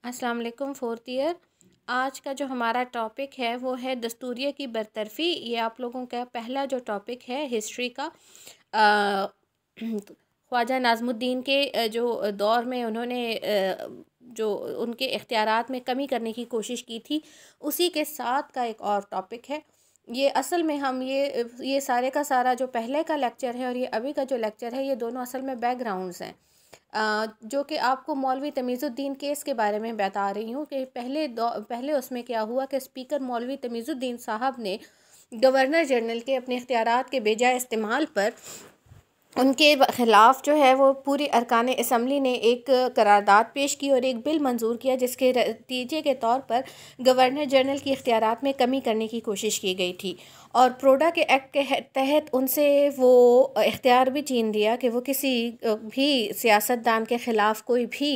अस्सलाम वालेकुम fourth year. आज का जो हमारा टॉपिक है वो है दस्तूरिया की बरतरफ़ी। ये आप लोगों का पहला जो टॉपिक है हिस्ट्री का। ख्वाजा नाज़मुद्दीन के जो दौर में उन्होंने जो उनके इख्तियारात में कमी करने की कोशिश की थी, उसी के साथ का एक और टॉपिक है ये। असल में हम ये सारे का सारा जो पहले का लेक्चर है और ये अभी का जो लेक्चर है, ये दोनों असल में बैकग्राउंड्स हैं, जो कि आपको मौलवी तमीज़ुद्दीन केस के बारे में बता रही हूँ कि पहले उसमें क्या हुआ कि स्पीकर मौलवी तमीज़ुद्दीन साहब ने गवर्नर जनरल के अपने इख्तियारात के बेजा इस्तेमाल पर उनके ख़िलाफ़ जो है वो पूरी अरकान असम्बली ने एक करारदाद पेश की और एक बिल मंजूर किया, जिसके नतीजे के तौर पर गवर्नर जनरल की इख्तियारात में कमी करने की कोशिश की गई थी और प्रोडा के एक्ट के तहत उनसे वो इख्तियार भी छीन लिया कि वो किसी भी सियासतदान के ख़िलाफ़ कोई भी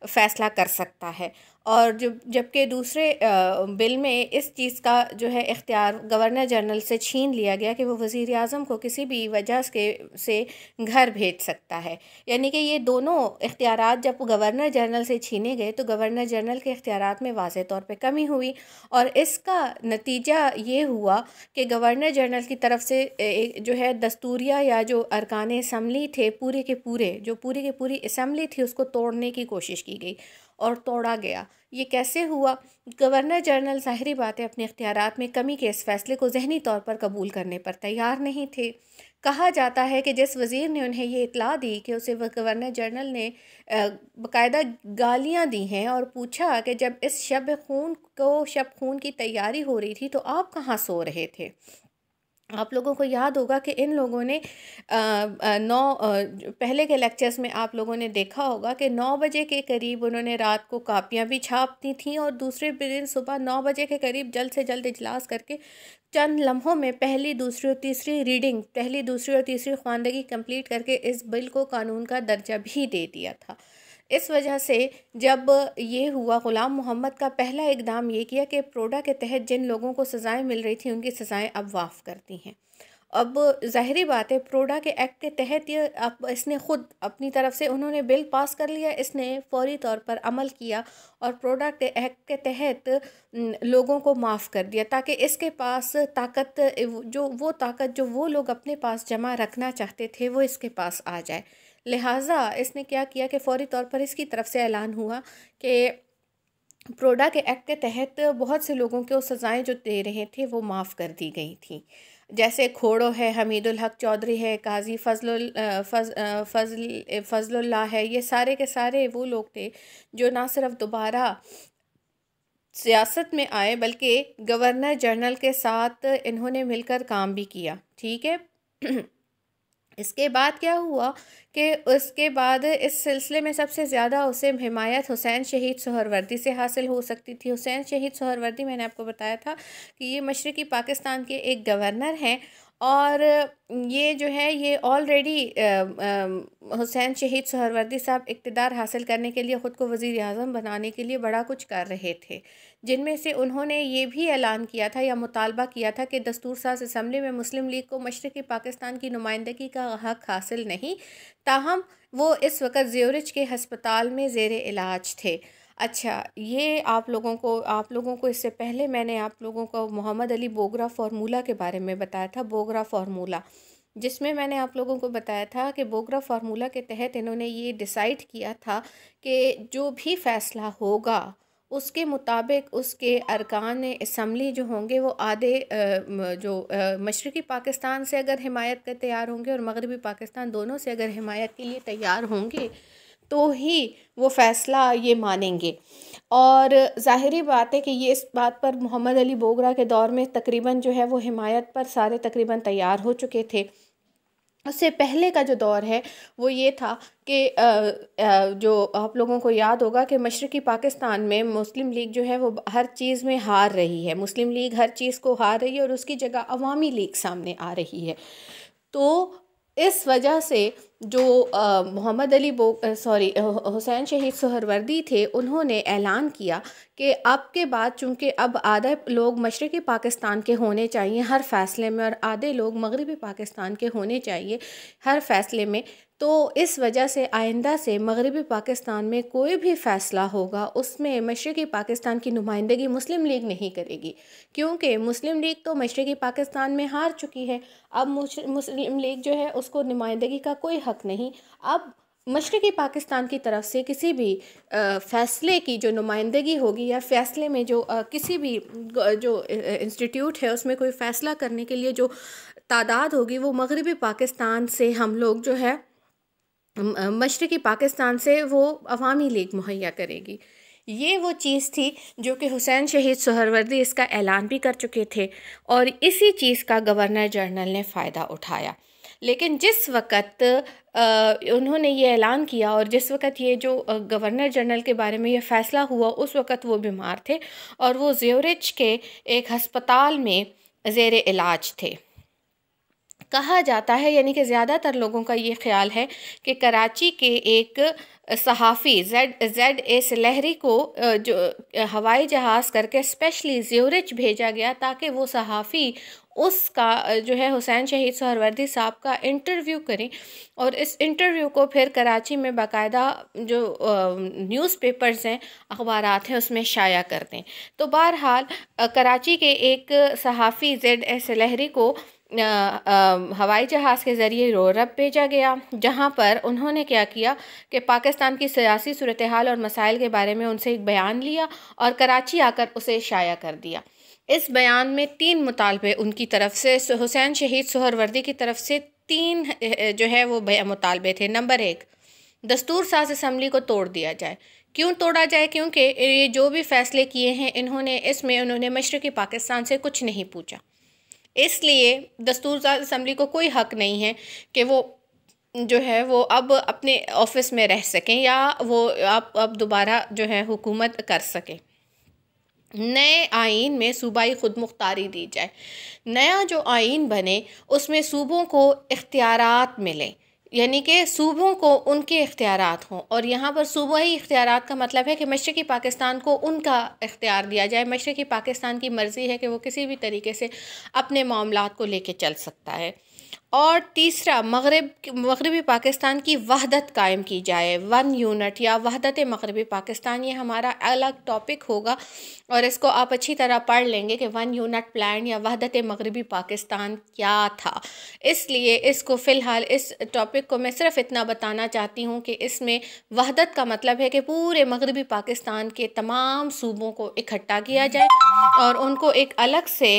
फ़ैसला कर सकता है। और जबकि दूसरे बिल में इस चीज़ का जो है इख्तियार गवर्नर जनरल से छीन लिया गया कि वो वज़ीर आज़म को किसी भी वजह से घर भेज सकता है। यानी कि ये दोनों इख्तियारात जब गवर्नर जनरल से छीने गए तो गवर्नर जनरल के इख्तियारात में वाज़े तौर पे कमी हुई और इसका नतीजा ये हुआ कि गवर्नर जनरल की तरफ से जो है दस्तूरिया या जो अरकान असम्बली थे पूरी के पूरी असम्बली थी, उसको तोड़ने की कोशिश की गई और तोड़ा गया। ये कैसे हुआ? गवर्नर जनरल ज़ाहिरी बात है अपने इख्तियारात में कमी के इस फ़ैसले को ज़हनी तौर पर कबूल करने पर तैयार नहीं थे। कहा जाता है कि जिस वज़ीर ने उन्हें ये इत्तला दी कि उसे गवर्नर जनरल ने बाकायदा गालियाँ दी हैं और पूछा कि जब इस शब खून की तैयारी हो रही थी तो आप कहाँ सो रहे थे। आप लोगों को याद होगा कि इन लोगों ने पहले के लेक्चर्स में आप लोगों ने देखा होगा कि 9 बजे के करीब उन्होंने रात को कापियाँ भी छापती थीं और दूसरे दिन सुबह 9 बजे के करीब जल्द से जल्द इजलास करके चंद लम्हों में पहली, दूसरी और तीसरी ख्वानदगी कंप्लीट करके इस बिल को कानून का दर्जा भी दे दिया था। इस वजह से जब ये हुआ, ग़ुलाम मोहम्मद का पहला इक़दाम ये किया कि प्रोडा के तहत जिन लोगों को सज़ाएं मिल रही थी उनकी सज़ाएं अब वाफ़ करती हैं। अब ज़ाहिरी बात है प्रोडा के एक्ट के तहत ये अब इसने ख़ुद अपनी तरफ से उन्होंने बिल पास कर लिया, इसने फ़ौरी तौर पर अमल किया और प्रोडा के एक्ट के तहत लोगों को माफ़ कर दिया ताकि इसके पास ताकत जो वो लोग अपने पास जमा रखना चाहते थे वो इसके पास आ जाए। लिहाजा इसने क्या किया कि फ़ौरी तौर पर इसकी तरफ से ऐलान हुआ कि प्रोडा के एक्ट के तहत बहुत से लोगों को सज़ाएं जो दे रहे थे वो माफ़ कर दी गई थी। जैसे खोड़ो है, हमीदुल हक चौधरी है, काजी फजलुल्लाह है, ये सारे के सारे वो लोग थे जो ना सिर्फ दोबारा सियासत में आए बल्कि गवर्नर जनरल के साथ इन्होंने मिलकर काम भी किया। ठीक है। इसके बाद क्या हुआ कि उसके बाद इस सिलसिले में सबसे ज़्यादा उसे हिमायत हुसैन शहीद सोहरवर्दी से हासिल हो सकती थी। हुसैन शहीद सोहरवर्दी, मैंने आपको बताया था कि ये मशरक़ी पाकिस्तान के एक गवर्नर हैं और ये जो है ये ऑलरेडी हुसैन शहीद सोहरवर्दी साहब इक़्तिदार हासिल करने के लिए ख़ुद को वज़ीर आज़म बनाने के लिए बड़ा कुछ कर रहे थे, जिनमें से उन्होंने ये भी ऐलान किया था या मुतालबा किया था कि दस्तूर साज़ असम्बली में मुस्लिम लीग को मशरक़ी पाकिस्तान की नुमाइंदगी का हक़ हासिल नहीं, ताहम वो इस वक्त ज़्यूरिच के हस्पताल में ज़ेर इलाज थे। अच्छा, ये आप लोगों को इससे पहले मैंने आप लोगों को मोहम्मद अली बोगरा फ़ॉर्मूला के बारे में बताया था, बोगरा फ़ॉर्मूला, जिसमें मैंने आप लोगों को बताया था कि बोगरा फ़ॉर्मूला के तहत इन्होंने ये डिसाइड किया था कि जो भी फ़ैसला होगा उसके मुताबिक उसके अरकान असम्बली जो होंगे वो आधे मशरक़ी पाकिस्तान से अगर हिमायत के तैयार होंगे और मगरबी पाकिस्तान दोनों से अगर हिमायत के लिए तैयार होंगे तो ही वो फ़ैसला ये मानेंगे। और ज़ाहिरी बात है कि ये इस बात पर मोहम्मद अली बोगरा के दौर में तकरीबन जो है वो हिमायत पर सारे तकरीबन तैयार हो चुके थे। उससे पहले का जो दौर है वो ये था कि जो आप लोगों को याद होगा कि मशरक़ी पाकिस्तान में मुस्लिम लीग जो है वो हर चीज़ में हार रही है, मुस्लिम लीग हर चीज़ को हार रही है और उसकी जगह अवामी लीग सामने आ रही है। तो इस वजह से जो मोहम्मद अली हुसैन शहीद सोहरवर्दी थे, उन्होंने ऐलान किया कि अब के बाद चूँकि अब आधे लोग मशरक़ी पाकिस्तान के होने चाहिए हर फ़ैसले में और आधे लोग मगरबी पाकिस्तान के होने चाहिए हर फ़ैसले में, तो इस वजह से आइंदा से मगरबी पाकिस्तान में कोई भी फ़ैसला होगा उसमें मशरक़ी पाकिस्तान की नुमाइंदगी मुस्लिम लीग नहीं करेगी, क्योंकि मुस्लिम लीग तो मशरक़ी पाकिस्तान में हार चुकी है। अब मुस्लिम लीग जो है उसको नुमाइंदगी का कोई हक़ नहीं। अब मशरक़ी पाकिस्तान की तरफ से किसी भी फ़ैसले की जो नुमाइंदगी होगी या फ़ैसले में जो किसी भी जो इंस्टीट्यूट है उसमें कोई फ़ैसला करने के लिए जो तादाद होगी वो मगरबी पाकिस्तान से हम लोग जो है मशरक़ी पाकिस्तान से वो अवामी लीग मुहैया करेगी। ये वो चीज़ थी जो कि हुसैन शहीद सुहरवर्दी इसका ऐलान भी कर चुके थे और इसी चीज़ का गवर्नर जनरल ने फ़ायदा उठाया। लेकिन जिस वक़्त उन्होंने ये ऐलान किया और जिस वक़्त ये जो गवर्नर जनरल के बारे में ये फ़ैसला हुआ उस वक़्त वो बीमार थे और वो ज़्यूरिच के एक हस्पताल में ज़ेर इलाज थे। कहा जाता है, यानी कि ज़्यादातर लोगों का ये ख्याल है कि कराची के एक सहाफ़ी ZA सलहरी को जो हवाई जहाज़ करके स्पेशली ज़्यूरिच भेजा गया ताकि वो सहाफ़ी उसका जो है हुसैन शहीद सुहरवर्दी साहब का इंटरव्यू करें और इस इंटरव्यू को फिर कराची में बाकायदा जो न्यूज़पेपर्स हैं, अखबारात हैं, उसमें शाया कर दें। तो बहरहाल कराची के एक सहाफ़ी ZA सलहरी को हवाई जहाज़ के ज़रिए यूरोप भेजा गया, जहां पर उन्होंने क्या किया कि पाकिस्तान की सियासी सूरत हाल और मसाइल के बारे में उनसे एक बयान लिया और कराची आकर उसे शाया कर दिया। इस बयान में 3 मुतालबे उनकी तरफ से, हुसैन शहीद सुहरवर्दी की तरफ से 3 जो है वो मुतालबे थे। नंबर 1, दस्तूर साज असम्बली को तोड़ दिया जाए। क्यों तोड़ा जाए? क्योंकि ये जो भी फ़ैसले किए हैं उन्होंने मशरक़ी पाकिस्तान से कुछ नहीं पूछा, इसलिए दस्तूर साज असम्बली को कोई हक़ नहीं है कि वो जो है वो अब अपने ऑफिस में रह सकें या वो अब दोबारा जो है हुकूमत कर सकें। नए आइन में सूबाई खुद मुख्तारी दी जाए। नया जो आइन बने उसमें सूबों को इख्तियारात मिले, यानी कि सूबों को उनके इख्तियारात हों। और यहाँ पर सूबाई इख्तियारात का मतलब है कि मशरक़ी पाकिस्तान को उनका इख्तियार दिया जाए। मशरक़ी पाकिस्तान की मर्ज़ी है कि वो किसी भी तरीके से अपने मामलात को लेके चल सकता है। और तीसरा, मगरबी पाकिस्तान की वहदत कायम की जाए। 1 यूनिट या वहदत मगरबी पाकिस्तान, ये हमारा अलग टॉपिक होगा और इसको आप अच्छी तरह पढ़ लेंगे कि 1 यूनिट प्लान या वहदत मगरबी पाकिस्तान क्या था। इसलिए इसको फ़िलहाल इस टॉपिक को मैं सिर्फ इतना बताना चाहती हूँ कि इसमें वहदत का मतलब है कि पूरे मगरबी पाकिस्तान के तमाम सूबों को इकट्ठा किया जाए और उनको एक अलग से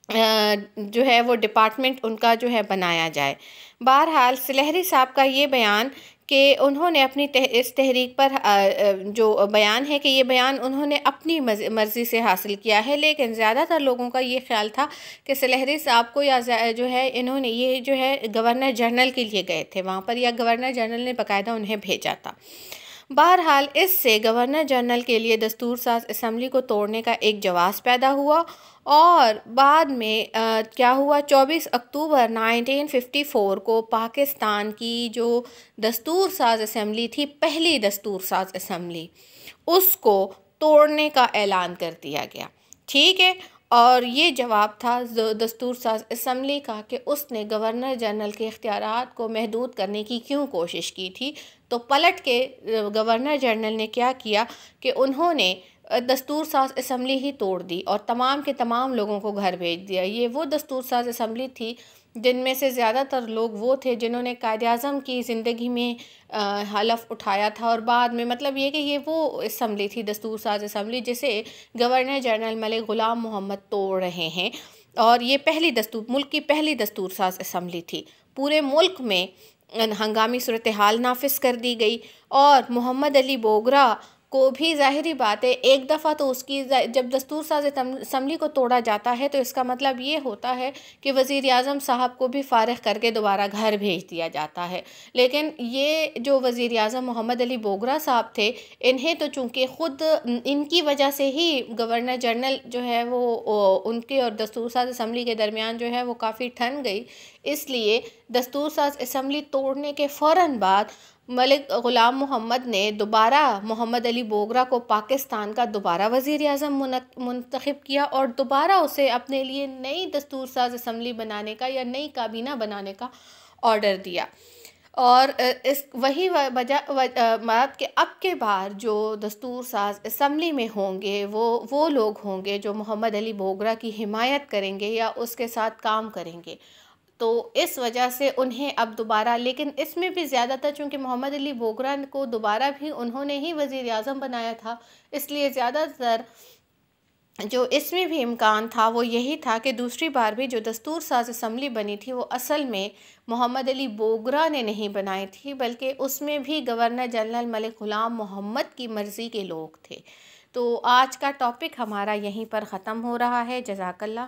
जो है वो डिपार्टमेंट उनका जो है बनाया जाए। बहरहाल सलहरी साहब का ये बयान कि उन्होंने अपनी इस तहरीक पर जो बयान है कि ये बयान उन्होंने अपनी मर्ज़ी से हासिल किया है, लेकिन ज़्यादातर लोगों का ये ख्याल था कि सलहरी साहब को या जो है इन्होंने ये जो है गवर्नर जनरल के लिए गए थे वहाँ पर, या गवर्नर जनरल ने बाकायदा उन्हें भेजा था। बहरहाल इससे गवर्नर जनरल के लिए दस्तूर साज असम्बली को तोड़ने का एक जवाज़ पैदा हुआ और बाद में क्या हुआ, 24 अक्टूबर 1954 को पाकिस्तान की जो दस्तूर साज असम्बली थी, पहली दस्तूर साज असम्बली, उसको तोड़ने का ऐलान कर दिया गया। ठीक है, और ये जवाब था दस्तूर साज असम्बली का कि उसने गवर्नर जनरल के इख्तियारात को महदूद करने की क्यों कोशिश की थी। तो पलट के गवर्नर जनरल ने क्या किया कि उन्होंने दस्तूर साज असम्बली ही तोड़ दी और तमाम के तमाम लोगों को घर भेज दिया। ये वो दस्तूर साज असम्बली थी जिनमें से ज़्यादातर लोग वो थे जिन्होंने कायद-ए-आज़म की ज़िंदगी में हलफ उठाया था और बाद में, मतलब ये कि ये वो असम्बली थी दस्तूर साज असम्बली जिसे गवर्नर जनरल मलिक ग़ुलाम मोहम्मद तोड़ रहे हैं। और ये मुल्क की पहली दस्तूर साज असम्बली थी। पूरे मुल्क में हंगामी सूरत हाल नाफिज कर दी गई और मोहम्मद अली बोगरा को भी ज़ाहिरी बात है एक दफ़ा तो उसकी, जब दस्तूर साज असम्बली को तोड़ा जाता है तो इसका मतलब ये होता है कि वज़ीर आज़म साहब को भी फ़ारिग करके दोबारा घर भेज दिया जाता है। लेकिन ये जो वज़ीर आज़म मोहम्मद अली बोगरा साहब थे, इन्हें तो चूँकि ख़ुद इनकी वजह से ही गवर्नर जनरल जो है वो उनके और दस्तूर साज असम्बली के दरमियान जो है वो काफ़ी ठन गई, इसलिए दस्तूर साज असम्बली तोड़ने के फ़ौरन बाद मलिक ग़ुलाम मोहम्मद ने दोबारा मोहम्मद अली बोगरा को पाकिस्तान का दोबारा वज़ीर आज़म मुंतखब किया और दोबारा उसे अपने लिए नई दस्तूर साज असम्बली बनाने का या नई काबीना बनाने का ऑर्डर दिया। और इस वही वजह बात कि अब के बार जो दस्तूर साज असम्बली में होंगे वो लोग होंगे जो मोहम्मद अली बोगरा की हिमायत करेंगे या उसके साथ काम करेंगे। तो इस वजह से उन्हें अब दोबारा, लेकिन इसमें भी ज़्यादातर चूँकि मोहम्मद अली बोगरा को दोबारा भी उन्होंने ही वज़ीर आज़म बनाया था, इसलिए ज़्यादातर जो इसमें भी इम्कान था वो यही था कि दूसरी बार भी जो दस्तूर साज असम्बली बनी थी वो असल में मोहम्मद अली बोगरा ने नहीं बनाई थी, बल्कि उसमें भी गवर्नर जनरल मलिक ग़ुलाम मोहम्मद की मर्ज़ी के लोग थे। तो आज का टॉपिक हमारा यहीं पर ख़त्म हो रहा है। जज़ाकल्लाह।